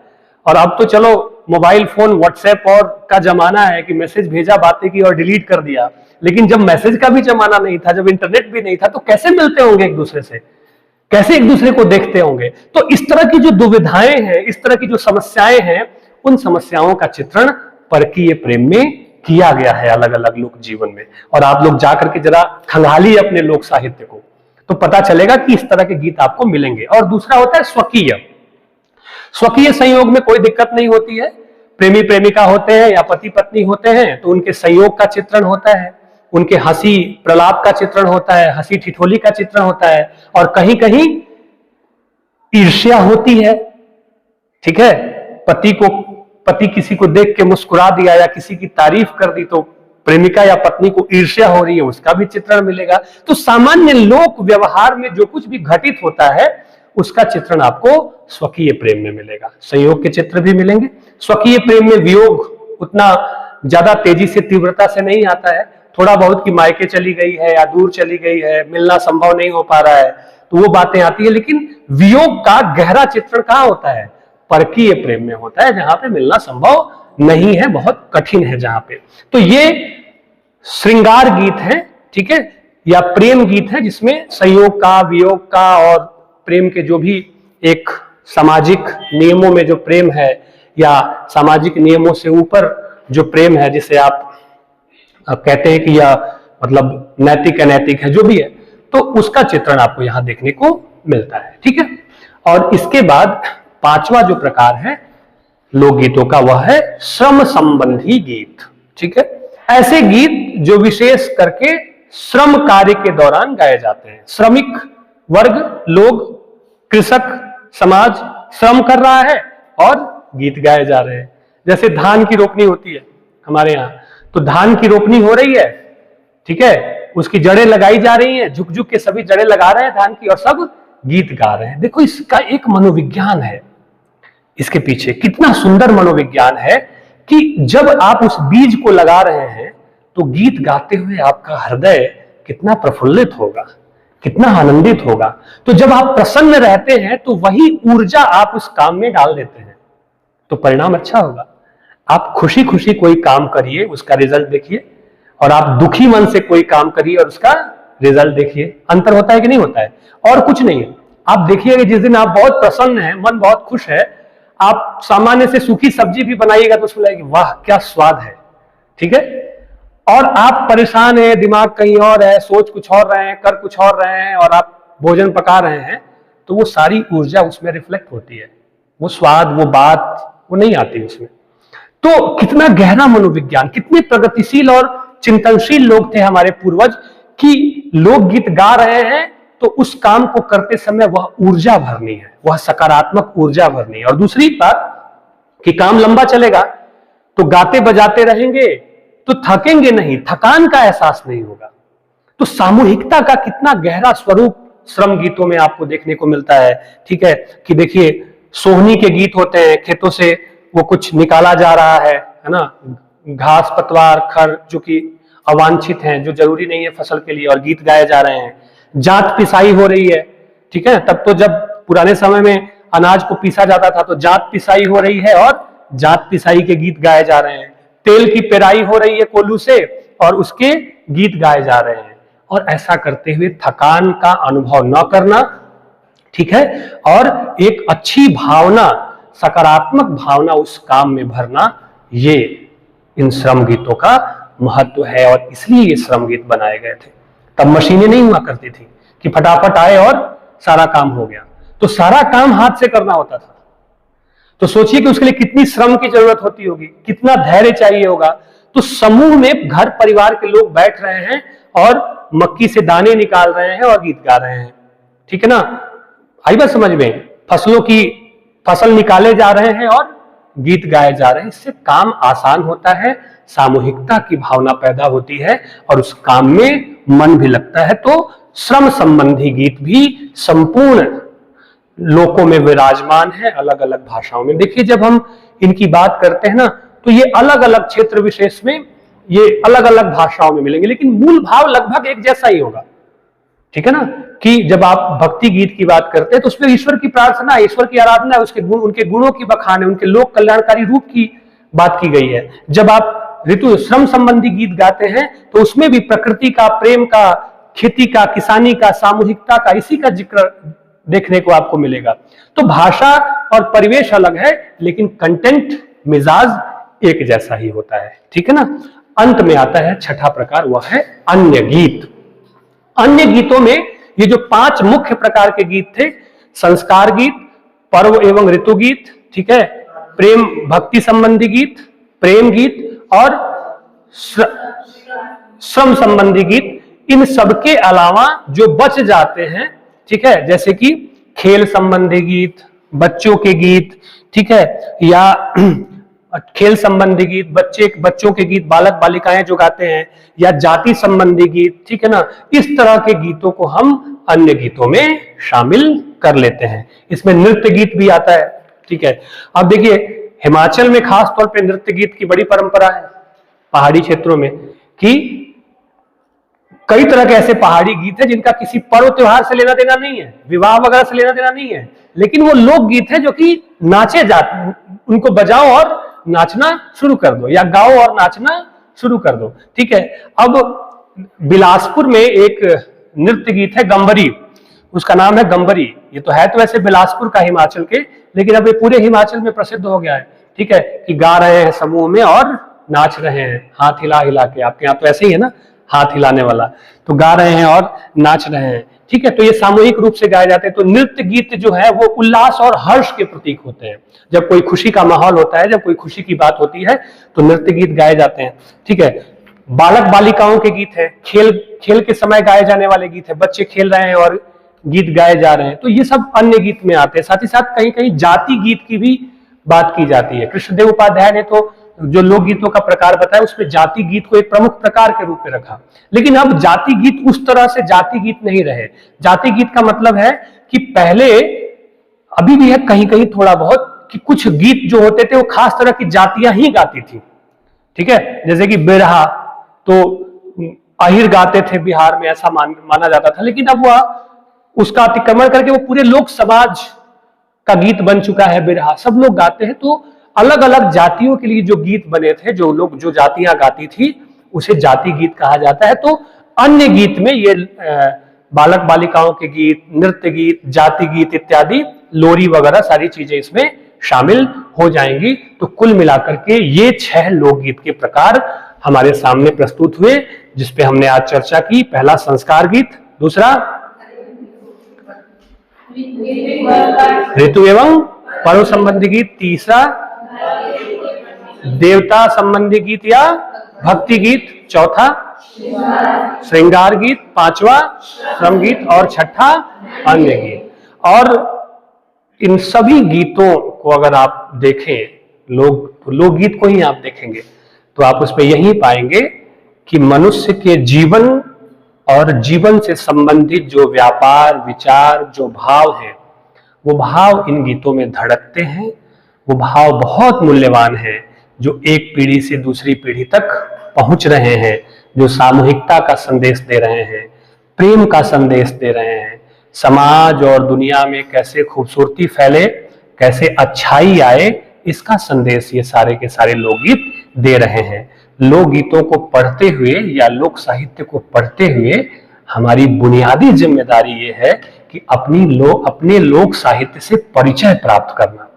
और अब तो चलो मोबाइल फोन, व्हाट्सएप और का जमाना है कि मैसेज भेजा, बातें की और डिलीट कर दिया। लेकिन जब मैसेज का भी जमाना नहीं था, जब इंटरनेट भी नहीं था, तो कैसे मिलते होंगे एक दूसरे से, कैसे एक दूसरे को देखते होंगे। तो इस तरह की जो दुविधाएं हैं, इस तरह की जो समस्याएं हैं, उन समस्याओं का चित्रण परकीय प्रेम में किया गया है अलग अलग लोक जीवन में। और आप लोग जाकर के जरा खंगालिए अपने लोक साहित्य को, तो पता चलेगा कि इस तरह के गीत आपको मिलेंगे। और दूसरा होता है स्वकीय। स्वकीय संयोग में कोई दिक्कत नहीं होती है। प्रेमी प्रेमिका होते हैं या पति पत्नी होते हैं तो उनके संयोग का चित्रण होता है, उनके हंसी प्रलाप का चित्रण होता है, हंसी ठिठोली का चित्रण होता है, और कहीं कहीं ईर्ष्या होती है। ठीक है, पति किसी को देख के मुस्कुरा दिया या किसी की तारीफ कर दी तो प्रेमिका या पत्नी को ईर्ष्या हो रही है, उसका भी चित्रण मिलेगा। तो सामान्य लोक व्यवहार में जो कुछ भी घटित होता है उसका चित्रण आपको स्वकीय प्रेम में मिलेगा। संयोग के चित्र भी मिलेंगे। स्वकीय प्रेम में वियोग उतना ज्यादा तेजी से तीव्रता से नहीं आता है, थोड़ा बहुत कि मायके चली गई है या दूर चली गई है, मिलना संभव नहीं हो पा रहा है, तो वो बातें आती है। लेकिन वियोग का गहरा चित्रण कहां होता है? परकीय प्रेम में होता है, जहां पे मिलना संभव नहीं है, बहुत कठिन है जहां पे। तो ये श्रृंगार गीत है, ठीक है, या प्रेम गीत है जिसमें संयोग का, वियोग का और प्रेम के जो भी एक सामाजिक नियमों में जो प्रेम है या सामाजिक नियमों से ऊपर जो प्रेम है, जिसे आप कहते हैं कि यह मतलब नैतिक अनैतिक है, जो भी है, तो उसका चित्रण आपको यहां देखने को मिलता है। ठीक है, और इसके बाद पांचवा जो प्रकार है लोकगीतों का वह है श्रम संबंधी गीत। ठीक है, ऐसे गीत जो विशेष करके श्रम कार्य के दौरान गाए जाते हैं। श्रमिक वर्ग, लोग, कृषक समाज श्रम कर रहा है और गीत गाए जा रहे हैं। जैसे धान की रोपनी होती है हमारे यहाँ, तो धान की रोपनी हो रही है, ठीक है, उसकी जड़ें लगाई जा रही हैं, झुक झुक के सभी जड़ें लगा रहे हैं धान की और सब गीत गा रहे हैं। देखो इसका एक मनोविज्ञान है, इसके पीछे कितना सुंदर मनोविज्ञान है कि जब आप उस बीज को लगा रहे हैं तो गीत गाते हुए आपका हृदय कितना प्रफुल्लित होगा, कितना आनंदित होगा। तो जब आप प्रसन्न रहते हैं तो वही ऊर्जा आप उस काम में डाल देते हैं, तो परिणाम अच्छा होगा। आप खुशी खुशी कोई काम करिए, उसका रिजल्ट देखिए, और आप दुखी मन से कोई काम करिए और उसका रिजल्ट देखिए। अंतर होता है कि नहीं होता है? और कुछ नहीं है। आप देखिएगा जिस दिन आप बहुत प्रसन्न हैं, मन बहुत खुश है, आप सामान्य से सूखी सब्जी भी बनाइएगा तो उसमें लगेगी वाह क्या स्वाद है। ठीक है, और आप परेशान हैं, दिमाग कहीं और है, सोच कुछ और रहे हैं, कर कुछ और रहे हैं, और आप भोजन पका रहे हैं, तो वो सारी ऊर्जा उसमें रिफ्लेक्ट होती है, वो स्वाद, वो बात, वो नहीं आती उसमें। तो कितना गहरा मनोविज्ञान, कितने प्रगतिशील और चिंतनशील लोग थे हमारे पूर्वज कि लोकगीत गा रहे हैं तो उस काम को करते समय वह ऊर्जा भरनी है, वह सकारात्मक ऊर्जा भरनी है। और दूसरी बात कि काम लंबा चलेगा तो गाते बजाते रहेंगे तो थकेंगे नहीं, थकान का एहसास नहीं होगा। तो सामूहिकता का कितना गहरा स्वरूप श्रम गीतों में आपको देखने को मिलता है। ठीक है, कि देखिए सोहनी के गीत होते हैं, खेतों से वो कुछ निकाला जा रहा है ना, घास पतवार खर जो कि अवांछित हैं, जो जरूरी नहीं है फसल के लिए, और गीत गाए जा रहे हैं। जांत पिसाई हो रही है, ठीक है, तब तो जब पुराने समय में अनाज को पीसा जाता था तो जांत पिसाई हो रही है और जांत पिसाई के गीत गाए जा रहे हैं। तेल की पेराई हो रही है कोल्हू से और उसके गीत गाए जा रहे हैं। और ऐसा करते हुए थकान का अनुभव न करना, ठीक है, और एक अच्छी भावना, सकारात्मक भावना उस काम में भरना, ये इन श्रम गीतों का महत्व है। और इसलिए ये श्रम गीत बनाए गए थे। तब मशीनें नहीं हुआ करती थी कि फटाफट आए और सारा काम हो गया, तो सारा काम हाथ से करना होता था। तो सोचिए कि उसके लिए कितनी श्रम की जरूरत होती होगी, कितना धैर्य चाहिए होगा। तो समूह में घर परिवार के लोग बैठ रहे हैं और मक्की से दाने निकाल रहे हैं और गीत गा रहे हैं, ठीक है ना। आई बात समझ में? फसल निकाले जा रहे हैं और गीत गाए जा रहे हैं। इससे काम आसान होता है, सामूहिकता की भावना पैदा होती है और उस काम में मन भी लगता है। तो श्रम संबंधी गीत भी संपूर्ण लोकों में विराजमान है, अलग अलग भाषाओं में। देखिए जब हम इनकी बात करते हैं ना, तो ये अलग अलग क्षेत्र विशेष में ये अलग अलग भाषाओं में मिलेंगे, लेकिन मूल भाव लगभग एक जैसा ही होगा, ठीक है ना। कि जब आप भक्ति गीत की बात करते हैं तो उसमें ईश्वर की प्रार्थना, ईश्वर की आराधना, उसके गुण, उनके गुणों की बखान है, उनके लोक कल्याणकारी रूप की बात की गई है। जब आप ऋतु श्रम संबंधी गीत गाते हैं तो उसमें भी प्रकृति का, प्रेम का, खेती का, किसानी का, सामूहिकता का, इसी का जिक्र देखने को आपको मिलेगा। तो भाषा और परिवेश अलग है, लेकिन कंटेंट, मिजाज एक जैसा ही होता है, ठीक है ना। अंत में आता है छठा प्रकार, वह है अन्य गीत। अन्य गीतों में ये जो 5 मुख्य प्रकार के गीत थे, संस्कार गीत, पर्व एवं ऋतु गीत, ठीक है, प्रेम भक्ति संबंधी गीत, प्रेम गीत और श्रम संबंधी गीत, इन सबके अलावा जो बच जाते हैं, ठीक है, जैसे कि खेल संबंधी गीत, बच्चों के गीत, ठीक है, या खेल संबंधी गीत, बच्चों के गीत बालक बालिकाएं जो गाते हैं, या जाति संबंधी गीत, ठीक है ना, इस तरह के गीतों को हम अन्य गीतों में शामिल कर लेते हैं। इसमें नृत्य गीत भी आता है, ठीक है। अब देखिए हिमाचल में खास तौर पे नृत्य गीत की बड़ी परंपरा है, पहाड़ी क्षेत्रों में, कि कई तरह के ऐसे पहाड़ी गीत है जिनका किसी पर्व त्योहार से लेना देना नहीं है, विवाह वगैरह से लेना देना नहीं है, लेकिन वो लोक गीत है जो कि नाचे जाते, उनको बजाओ और नाचना शुरू कर दो, या गाओ और नाचना शुरू कर दो, ठीक है। अब बिलासपुर में एक नृत्य गीत है गंबरी, उसका नाम है गंबरी। ये तो है तो वैसे बिलासपुर का हिमाचल के, लेकिन अब ये पूरे हिमाचल में प्रसिद्ध हो गया है, ठीक है, कि गा रहे हैं समूह में और नाच रहे हैं हाथ हिला हिला के। आपके यहाँ तो ऐसे ही है ना, हाथ हिलाने वाला, तो गा रहे हैं और नाच रहे हैं, ठीक है। तो ये सामूहिक रूप से गाए जाते हैं। तो नृत्य गीत जो है वो उल्लास और हर्ष के प्रतीक होते हैं। जब कोई खुशी का माहौल होता है, जब कोई खुशी की बात होती है, तो नृत्य गीत गाए जाते हैं, ठीक है। बालक बालिकाओं के गीत है, खेल के समय गाए जाने वाले गीत है, बच्चे खेल रहे हैं और गीत गाए जा रहे हैं, तो ये सब अन्य गीत में आते हैं। साथ ही साथ कहीं कहीं जाति गीत की भी बात की जाती है। कृष्णदेव उपाध्याय ने तो जो लोकगीतों का प्रकार बताया, उसमें जाति गीत को एक प्रमुख प्रकार के रूप में रखा। लेकिन अब जाति गीत उस तरह से जाति गीत नहीं रहे। जाति गीत का मतलब है कि पहले, अभी भी है कहीं कहीं थोड़ा बहुत, कि कुछ गीत जो होते थे वो खास तरह की जातियां ही गाती थी, ठीक है। जैसे कि बिरहा तो अहिर गाते थे बिहार में, ऐसा माना जाता था। लेकिन अब वह उसका अतिक्रमण करके वो पूरे लोक समाज का गीत बन चुका है बिरहा, सब लोग गाते हैं। तो अलग अलग जातियों के लिए जो गीत बने थे, जो लोग जो जातियां गाती थी, उसे जाति गीत कहा जाता है। तो अन्य गीत में ये बालक बालिकाओं के गीत, नृत्य गीत, जाति गीत इत्यादि, लोरी वगैरह सारी चीजें इसमें शामिल हो जाएंगी। तो कुल मिलाकर के ये 6 लोकगीत के प्रकार हमारे सामने प्रस्तुत हुए, जिसपे हमने आज चर्चा की। पहला संस्कार गीत, दूसरा ऋतु एवं पर्व संबंधी गीत, तीसरा देवता संबंधी गीत या भक्ति गीत, चौथा श्रृंगार गीत, पांचवा श्रम गीत और छठा अन्य गीत। और इन सभी गीतों को अगर आप देखें, लोकगीत को ही आप देखेंगे तो आप उसमें यही पाएंगे कि मनुष्य के जीवन और जीवन से संबंधित जो व्यापार, विचार, जो भाव हैं, वो भाव इन गीतों में धड़कते हैं। वो भाव बहुत मूल्यवान हैं, जो एक पीढ़ी से दूसरी पीढ़ी तक पहुंच रहे हैं, जो सामूहिकता का संदेश दे रहे हैं, प्रेम का संदेश दे रहे हैं, समाज और दुनिया में कैसे खूबसूरती फैले, कैसे अच्छाई आए, इसका संदेश ये सारे के सारे लोकगीत दे रहे हैं। लोकगीतों को पढ़ते हुए या लोक साहित्य को पढ़ते हुए हमारी बुनियादी जिम्मेदारी ये है कि अपने लोक साहित्य से परिचय प्राप्त करना।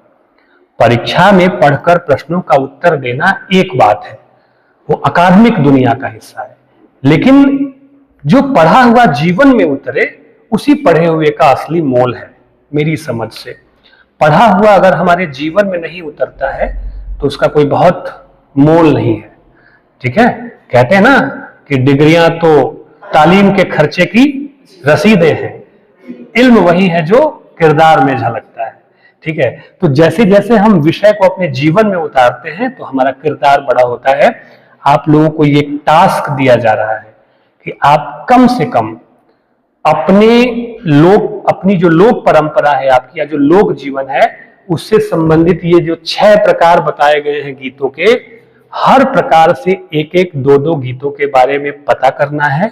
परीक्षा में पढ़कर प्रश्नों का उत्तर देना एक बात है, वो अकादमिक दुनिया का हिस्सा है, लेकिन जो पढ़ा हुआ जीवन में उतरे, उसी पढ़े हुए का असली मोल है। मेरी समझ से पढ़ा हुआ अगर हमारे जीवन में नहीं उतरता है तो उसका कोई बहुत मोल नहीं है, ठीक है। कहते हैं ना कि डिग्रियां तो तालीम के खर्चे की रसीदें हैं, इल्म वही है जो किरदार में झलकता है, ठीक है। तो जैसे जैसे हम विषय को अपने जीवन में उतारते हैं तो हमारा किरदार बड़ा होता है। आप लोगों को ये टास्क दिया जा रहा है कि आप कम से कम अपनी जो लोक परंपरा है आपकी, या जो लोक जीवन है, उससे संबंधित ये जो 6 प्रकार बताए गए हैं गीतों के, हर प्रकार से एक एक दो दो गीतों के बारे में पता करना है,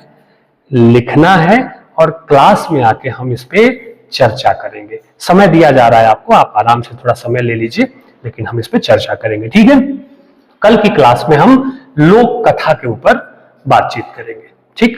लिखना है, और क्लास में आके हम इस पे चर्चा करेंगे। समय दिया जा रहा है आपको, आप आराम से थोड़ा समय ले लीजिए, लेकिन हम इस पे चर्चा करेंगे, ठीक है। कल की क्लास में हम लोक कथा के ऊपर बातचीत करेंगे, ठीक।